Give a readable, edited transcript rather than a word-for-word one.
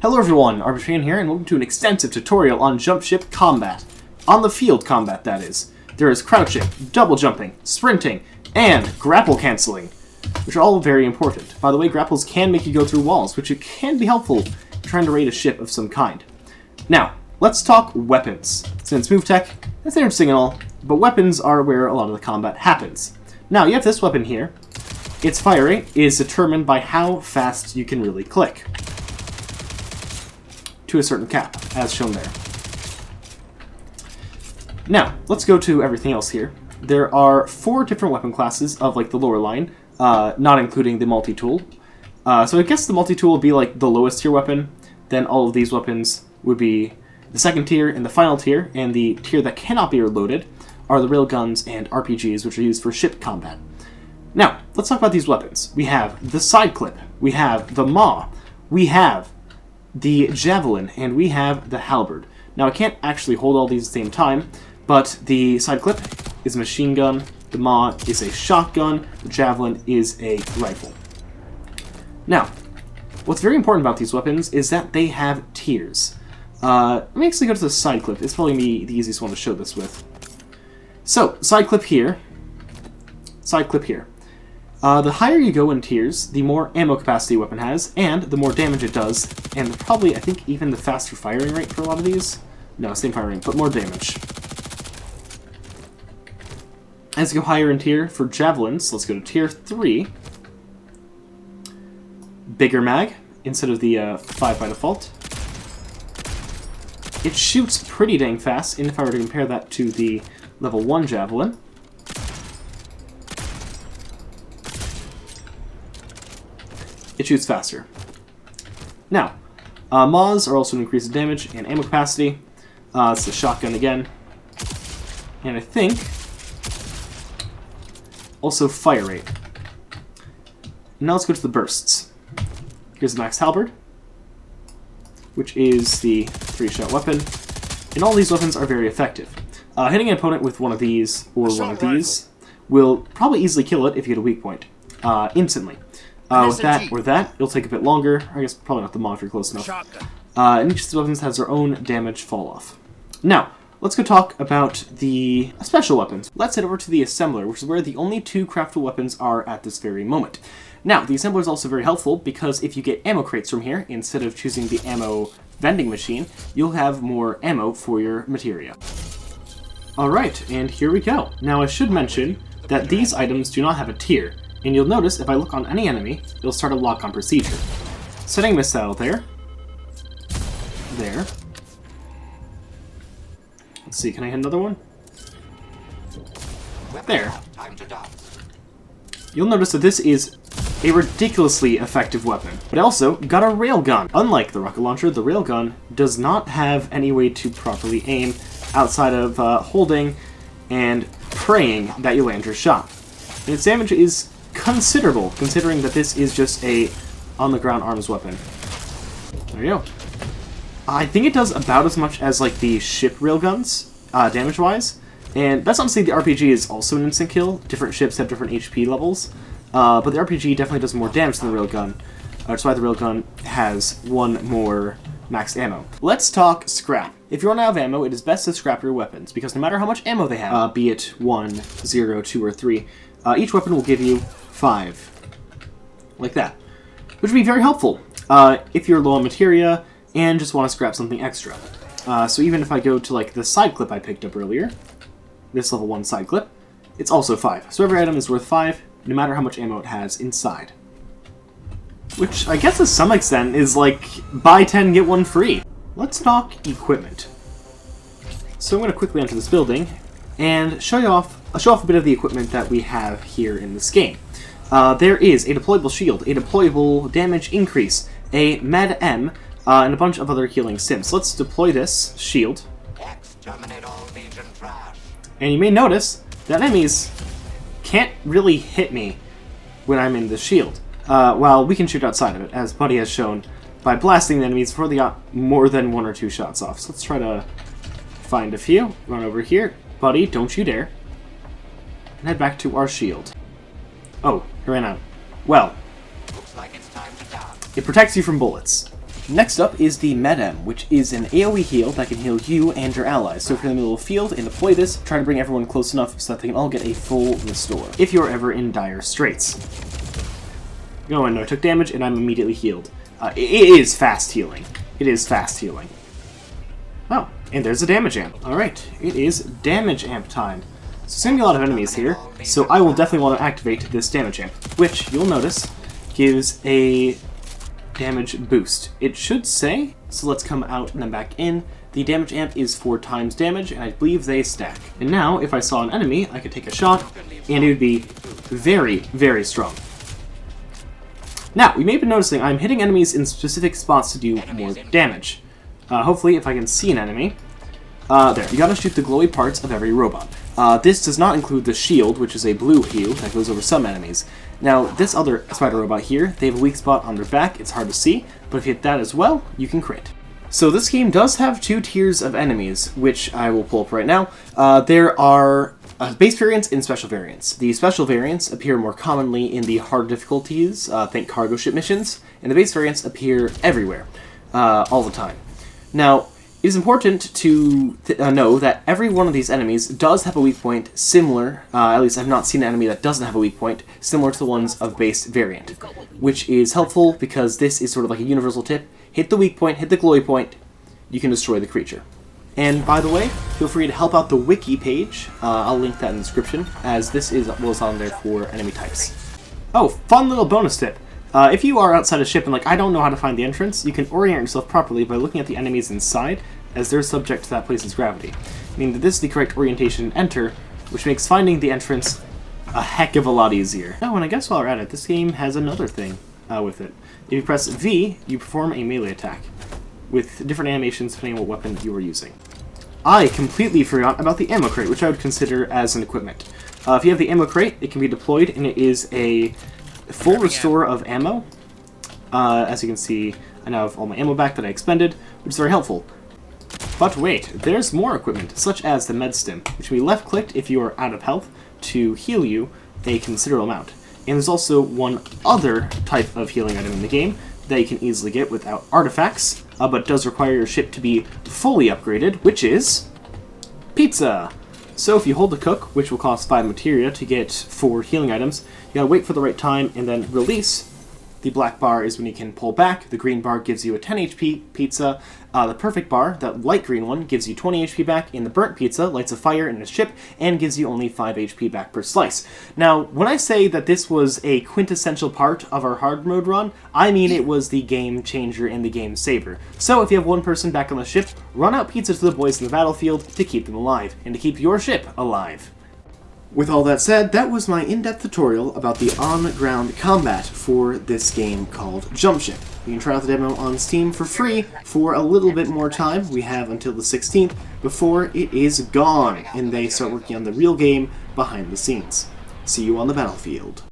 Hello everyone, Arbitration here, and welcome to an extensive tutorial on jump ship combat. On the field combat, that is. There is crouching, double jumping, sprinting, and grapple cancelling, which are all very important. By the way, grapples can make you go through walls, which can be helpful trying to raid a ship of some kind. Now, let's talk weapons. Since move tech, that's interesting and all, but weapons are where a lot of the combat happens. Now, you have this weapon here. Its fire rate is determined by how fast you can really click, to a certain cap, as shown there. Now, let's go to everything else here. There are 4 different weapon classes of like the lower line, not including the multi-tool. So I guess the multi-tool would be like the lowest tier weapon, then all of these weapons would be the second tier and the final tier, and the tier that cannot be reloaded are the railguns and RPGs, which are used for ship combat. Now, let's talk about these weapons. We have the side clip, we have the maw, we have the javelin, and we have the halberd. Now, I can't actually hold all these at the same time, but the side clip is a machine gun, the maw is a shotgun, the javelin is a rifle. Now, what's very important about these weapons is that they have tiers. Let me actually go to the side clip. It's probably the easiest one to show this with. So, side clip here, side clip here. The higher you go in tiers, the more ammo capacity a weapon has, and the more damage it does, and probably, I think, even the faster firing rate for a lot of these. No, same firing rate, but more damage. As you go higher in tier for javelins, let's go to tier 3. Bigger mag, instead of the 5 by default. It shoots pretty dang fast, and if I were to compare that to the level 1 javelin, it shoots faster. Now, maws are also an increase in damage and ammo capacity. It's the shotgun again. And I think also fire rate. Now let's go to the bursts. Here's the max halberd, which is the 3-shot weapon. And all these weapons are very effective. Hitting an opponent with one of these or one of these will probably easily kill it if you get a weak point instantly. With that or that, it'll take a bit longer. I guess probably not the mod if you're close enough. And each of these weapons has their own damage fall off. Now, let's go talk about the special weapons. Let's head over to the assembler, which is where the only 2 craftable weapons are at this very moment. Now, the assembler is also very helpful because if you get ammo crates from here, instead of choosing the ammo vending machine, you'll have more ammo for your materia. Alright, and here we go. Now, I should mention that these items do not have a tier. And you'll notice, if I look on any enemy, it'll start a lock-on procedure. Setting missile there. There. Let's see, can I hit another one? There. You'll notice that this is a ridiculously effective weapon. But I also got a railgun. Unlike the rocket launcher, the railgun does not have any way to properly aim outside of holding and praying that you land your shot. And its damage is considerable, considering that this is just a on-the-ground arms weapon. There you go. I think it does about as much as like the ship railguns, damage-wise. And that's not to say the RPG is also an instant kill. Different ships have different HP levels. But the RPG definitely does more damage than the railgun. That's why the railgun has 1 more max ammo. Let's talk scrap. If you run out of ammo, it is best to scrap your weapons, because no matter how much ammo they have, be it 1, 0, 2, or 3, each weapon will give you 5. Like that. Which would be very helpful if you're low on materia and just want to scrap something extra. So even if I go to like the side clip I picked up earlier, this level 1 side clip, it's also 5. So every item is worth 5, no matter how much ammo it has inside. Which I guess to some extent is like buy 10 get 1 free. Let's talk equipment. So I'm going to quickly enter this building and show off a bit of the equipment that we have here in this game. There is a deployable shield, a deployable damage increase, a med M, and a bunch of other healing sims. Let's deploy this shield. And you may notice that enemies can't really hit me when I'm in the shield, while we can shoot outside of it, as Buddy has shown, by blasting the enemies before they got more than 1 or 2 shots off. So let's try to find a few. Run over here. Buddy, don't you dare. And head back to our shield. Oh, he ran out. Well, looks like it's time to die. It protects you from bullets. Next up is the Med-M, which is an AoE heal that can heal you and your allies. So if you're in the middle of the field and deploy this, try to bring everyone close enough so that they can all get a full restore, if you're ever in dire straits. Oh, and no, I took damage and I'm immediately healed. It is fast healing. It is fast healing. Oh, and there's a damage amp. Alright, it is damage amp time. So there's going to be a lot of enemies here, so I will definitely want to activate this damage amp, which, you'll notice, gives a damage boost. It should say, so let's come out and then back in. The damage amp is 4 times damage, and I believe they stack. And now, if I saw an enemy, I could take a shot, and it would be very, very strong. Now, you may be noticing I'm hitting enemies in specific spots to do more damage. Hopefully, if I can see an enemy. There, you gotta shoot the glowy parts of every robot. This does not include the shield, which is a blue hue that goes over some enemies. Now, this other spider robot here, they have a weak spot on their back, it's hard to see, but if you hit that as well, you can crit. So this game does have 2 tiers of enemies, which I will pull up right now. There are base variants and special variants. The special variants appear more commonly in the hard difficulties, think cargo ship missions, and the base variants appear everywhere, all the time. Now, it is important to know that every one of these enemies does have a weak point similar, at least I've not seen an enemy that doesn't have a weak point, similar to the ones of base variant, which is helpful because this is sort of like a universal tip. Hit the weak point, hit the glowy point, you can destroy the creature. And by the way, feel free to help out the wiki page, I'll link that in the description, as this is what's on there for enemy types. Oh, fun little bonus tip. If you are outside a ship and I don't know how to find the entrance, you can orient yourself properly by looking at the enemies inside, as they're subject to that place's gravity. Meaning that this is the correct orientation to enter, which makes finding the entrance a heck of a lot easier. Oh, and I guess while we're at it, this game has another thing with it. If you press V, you perform a melee attack, with different animations depending on what weapon you are using. I completely forgot about the ammo crate, which I would consider as an equipment. If you have the ammo crate, it can be deployed, and it is a full restore of ammo. As you can see, I now have all my ammo back that I expended, which is very helpful. But wait, there's more equipment, such as the Med-Stim, which can be left-clicked if you are out of health to heal you a considerable amount. And there's also one other type of healing item in the game that you can easily get without artifacts, but does require your ship to be fully upgraded, which is pizza. So if you hold the cook, which will cost 5 materia to get 4 healing items, you gotta wait for the right time and then release. The black bar is when you can pull back, the green bar gives you a 10 HP pizza, the perfect bar, that light green one, gives you 20 HP back, and the burnt pizza lights a fire in its chip and gives you only 5 HP back per slice. Now, when I say that this was a quintessential part of our hard mode run, I mean it was the game changer and the game saver. So if you have one person back on the ship, run out pizza to the boys in the battlefield to keep them alive, and to keep your ship alive. With all that said, that was my in-depth tutorial about the on-ground combat for this game called Jumpship. You can try out the demo on Steam for free for a little bit more time. We have until the 16th before it is gone, and they start working on the real game behind the scenes. See you on the battlefield.